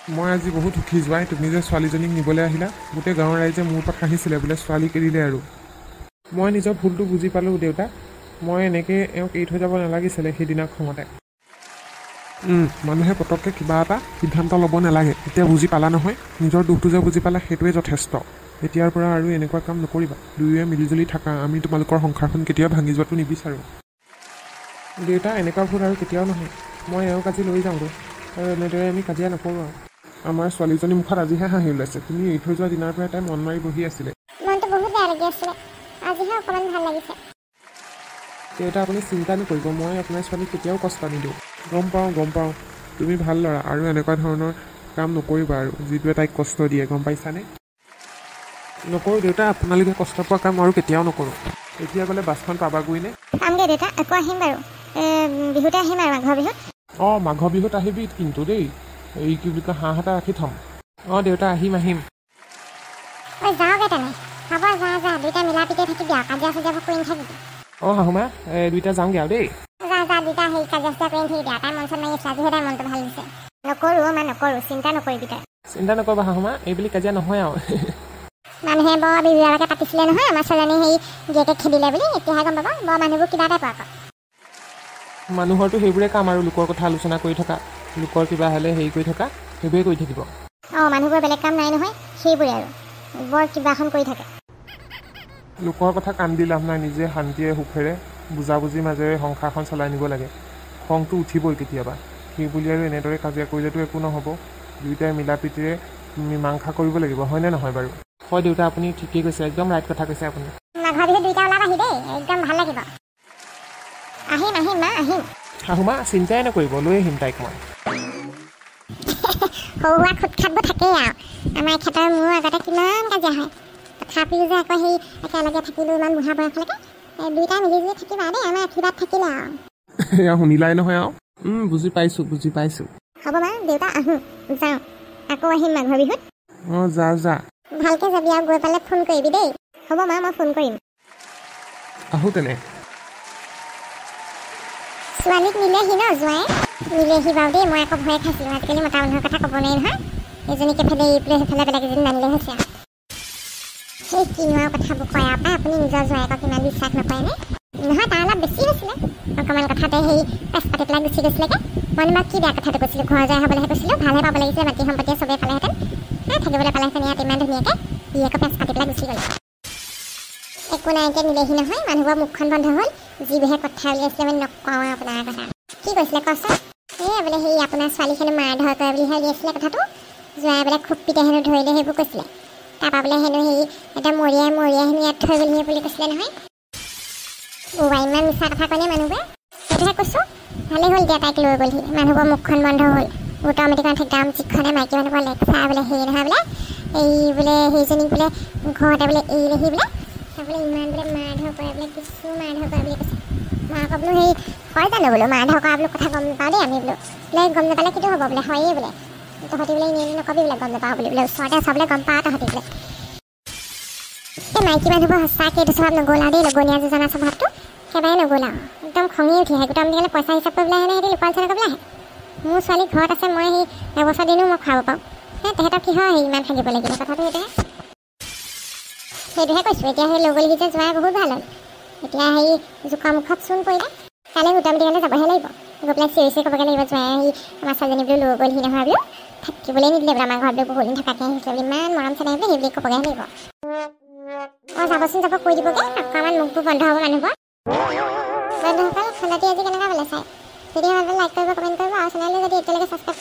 মই আজি বহুত সুখী যোৱাই তুমি যে ছোৱালীজনীক নিবলৈ আহিলা গোটেই গাঁৱৰ ৰাইজে মোৰ ওপৰত হাঁহিছিলে বোলে ছোৱালীক এৰিলে আৰু মই নিজৰ ভুলটো বুজি পালোঁ দেউতা মই এনেকৈ এওঁক এৰি থৈ যাব নালাগিছিলে সেইদিনা খঙতে মানুহে পটককৈ কিবা এটা সিদ্ধান্ত ল'ব নালাগে এতিয়া বুজি পালা নহয় নিজৰ দুখটো যে বুজি পালা সেইটোৱে যথেষ্ট এতিয়াৰ পৰা আৰু এনেকুৱা কাম নকৰিবা দুয়োৱে মিলিজুলি থাকা আমি তোমালোকৰ সংসাৰখন কেতিয়াও ভাঙি যোৱাটো নিবিচাৰোঁ দেউতা এনেকুৱা ভুল আৰু কেতিয়াও নহয় মই এওঁক আজি লৈ যাওঁগৈ আৰু এনেদৰে আমি কাজিয়া নকৰোঁ আৰু আমাৰ ছোৱালীজনীৰ মুখত আজিহে হাঁহি ওলাইছে তুমি এৰি থৈ যোৱা দিনাৰ পৰাই তাই মন মাৰি বহি আছিলে মনটো বহুত বেয়া লাগি আছিলে আজিহে অকণমান ভাল লাগিছে দেউতা আপুনি চিন্তা নকৰিব মই আপোনাৰ ছোৱালীক কেতিয়াও কষ্ট নিদিওঁ গম পাওঁ তুমি ভাল ল'ৰা আৰু এনেকুৱা ধৰণৰ কাম নকৰিবা আৰু যিটোৱে তাইক কষ্ট দিয়ে গম পাইছানে নকৰোঁ দেউতা আপোনালোকে কষ্ট পোৱা কাম আৰু কেতিয়াও নকৰোঁ এতিয়া গ'লে বাছখন পাবাগৈনে পামগৈ দেউতা আকৌ আহিম বাৰু বিহুতে আহিম আৰু মাঘৰ বিহুত অঁ মাঘৰ বিহুত আহিবি কিন্তু দেই এই কি বুলি কয় হাঁহ এটা ৰাখি থ'ম অঁ দেউতা আহিম ঐ যাওঁগৈ তেনে হ'ব যা দুইটা মিলা পিতে থাকিবি আৰু কাজিয়া চাজিয়াবোৰ কৰি নাথাকিবি অঁ শাহুমা দুইটা যাওঁগৈ আৰু দেই যা দুইটা সেই কাজিয়া চাজিয়া কৰি নাথাকিবি তাই মন চন মাৰি আছে আজিহে তাই মনটো ভাল হৈছে নকৰোঁ চিন্তা নকৰিবি তই চিন্তা নকৰিবা শাহুমা এইবুলি কাজিয়া নহয় আৰু মানুহে বৰ বিহুৱালৈকে পাতিছিলে নহয় আমাৰ ছোৱালীজনী সেই গিয়েকে খেদিলে বুলি এতিয়াহে গম পাব বৰ মানুহবোৰ কিবা এটা পোৱা আকৌ মানুহৰতো সেইবোৰে কাম আৰু লোকৰ কথা আলোচনা কৰি থকা লোকৰ কিবা হ'লে হেৰি কৰি থকা সেইবোৰে কৰি থাকিব অঁ মানুহবোৰৰ বেলেগ কাম নাই নহয় সেইবোৰে আৰু বৰ কিবা এখন কৰি থাকে লোকৰ কথা কাণ দি লাভ নাই নিজে শান্তিৰে সুখেৰে বুজাবুজিৰ মাজেৰে সংসাৰখন চলাই নিব লাগে খংটো উঠিবই কেতিয়াবা সেই বুলি আৰু এনেদৰে কাজিয়া কৰিলেতো একো নহ'ব দুয়োটাই মিলা প্ৰীতিৰে মীমাংসা কৰিব লাগিব হয়নে নহয় বাৰু হয় দেউতা আপুনি ঠিকেই কৈছে একদম ৰাইট কথা কৈছে আপুনি মাঘৰ বিহুত দুইটা ওলাবাহি দেই একদম ভাল লাগিব আহিম মা আহিম শাহুমা চিন্তাই নকৰিব লৈ আহিম তাইক মই সৰু সুৰা খুট খাটবোৰ থাকেই আৰু আমাৰ এখেতৰ মোৰো আগতে কিমান কাজিয়া হয় তথাপিও যে আকৌ সেই একেলগে থাকিলোঁ ইমান বুঢ়া বয়সলৈকে দুইটা মিলিজুলি থাকিবা দেই আমাৰ আশীৰ্বাদ থাকিলে আৰু এয়া শুনিলাই নহয় আৰু বুজি পাইছোঁ হ'ব মা দেউতা আহোঁ যাওঁ আকৌ আহিম মাঘৰ বিহুত অঁ যা ভালকৈ যাবি আৰু গৈ পালে ফোন কৰিবি দেই হ'ব মা মই ফোন কৰিম আহোঁ তেনে ছোৱালীক নিলেহি ন জোঁৱাই নিলেহি বাৰু দেই মই আকৌ ভয়ে খাইছিলোঁ আজিকালি মতা মানুহৰ কথা ক'ব নোৱাৰি নহয় এজনীকে ফেলে এইফালে সেইফালে বেলেগ এজনী নানিলে হৈছে আৰু সেই কিনোৱা কথাবোৰ কয় আৰু পাই আপুনি নিজৰ জোঁৱাইকক ইমান বিশ্বাস নকৰেনে নহয় তাৰ অলপ বেছি হৈছিলে অকণমান কথাতে সেই পেচ পাতি পেলাই গুচি গৈছিলেগৈ মই বাৰু কি বেয়া কথাটো কৈছিলোঁ ঘৰ জোঁৱাই হ'বলৈহে কৈছিলোঁ ভালহে পাব লাগিছিলে মাটি সম্পত্তিয়ে চবেই পালেহেঁতেন থাকিবলৈ পালেহেঁতেন ইয়াত ইমান ধুনীয়াকৈ ই আকৌ পেচ পাতি পেলাই গুচি গ'ল একো নাইকৈ নিলেহি নহয় মানুহবোৰৰ মুখখন বন্ধ হ'ল যিবোৰহে কথা উলিয়াইছিলে মানে নকওঁ আপোনাৰ কথা কি কৈছিলে কচোন এই বোলে সেই আপোনাৰ ছোৱালীখনে মাৰ ধৰ কৰে বুলিহে উলিয়াইছিলে কথাটো জোঁৱাই বোলে খুব পিতে হেনো ধৰিলে সেইবোৰ কৈছিলে তাৰপৰা বোলে হেনো সেই এটা মৰিয়াই হেনো ইয়াত থৈ গ'লহি বুলি কৈছিলে নহয় ইমান মিছা কথা কয়নে মানুহবোৰে সেইটোহে কৈছোঁ ভালেই হ'ল এতিয়া তাইক লৈ গ'লহি মানুহবোৰৰ মুখখন বন্ধ হ'ল অট'মেটিকত একদম যিখনে মাইকী মানুহবোৰৰ লেকচা বোলে সেই নহয় বোলে এই বোলে সেইজনীক বোলে ঘৰতে বোলে এৰিলেহি বোলে বোলে ইমান বোলে মাৰ ধৰ কৰে বোলে কিছু মাৰ ধৰ কৰে বুলি কৈছে মই আকৌ বোলো সেই হয় জানো বোলো মাৰ ধৰ কৰা বোলো কথা গম নাপাওঁ দেই আমি বোলো গম নাপালে কিটো হ'ব বোলে হয়েই বোলে তহঁতি বোলে এনেই নকবি বোলে গম নাপাওঁ বুলি বোলে ওচৰতে আছ বোলে গম পাওঁ তহঁতি বোলে এই মাইকী মানুহবোৰ সঁচাকৈ এইটো স্বভাৱ নগ'ল আৰু দেই লগনীয়া যোজনা স্বভাৱটো একেবাৰে নগ'ল আৰু একদম খঙি উঠি আহে গোটাম দিলে পইচা হিচাপ কৰিবলৈ আহে সিহঁতি লোকাল চাল কৰিবলৈ আহে মোৰ ছোৱালী ঘৰত আছে মই সেই এবছৰ দিনো মই খুৱাব পাৰোঁ তেহেঁতক কিহৰ সেই ইমান থাকিব লাগিব কথাটো সেইটোহে কৈছোঁ এতিয়া সেই লগলী যে যোৱাই বহুত ভাল হ'ল এতিয়া সেই জোকা মুখত চূণ পৰিলে কাইলৈ গোটামুটিকালে যাবহে লাগিব গৈ পেলাই চিঞৰি ক'বগৈ লাগিব যোৱাই আহি আমাৰ ছোৱালীজনী বোলো লৈ গ'লহি নহয় বোলো থাকিবলৈ নিদিলে বোলে আমাৰ ঘৰত বোলো বহুত দিন থকাকৈ আহিছিলে বোলে ইমান মৰম চেনেহ বোলে সেইবুলি ক'বগৈ লাগিব অঁ যাবচোন যাব কৈ দিবগৈ অকণমান মুখবোৰ বন্ধ হ'ব মানুহবোৰ বন্ধুসকল খানাটি আজি কেনেকুৱা বোলে চাই যদি ভাল লাইক কৰিব কমেণ্ট কৰিব আৰু চেনেলটো যদি এতিয়ালৈকে ছাবস্ক্ৰাইব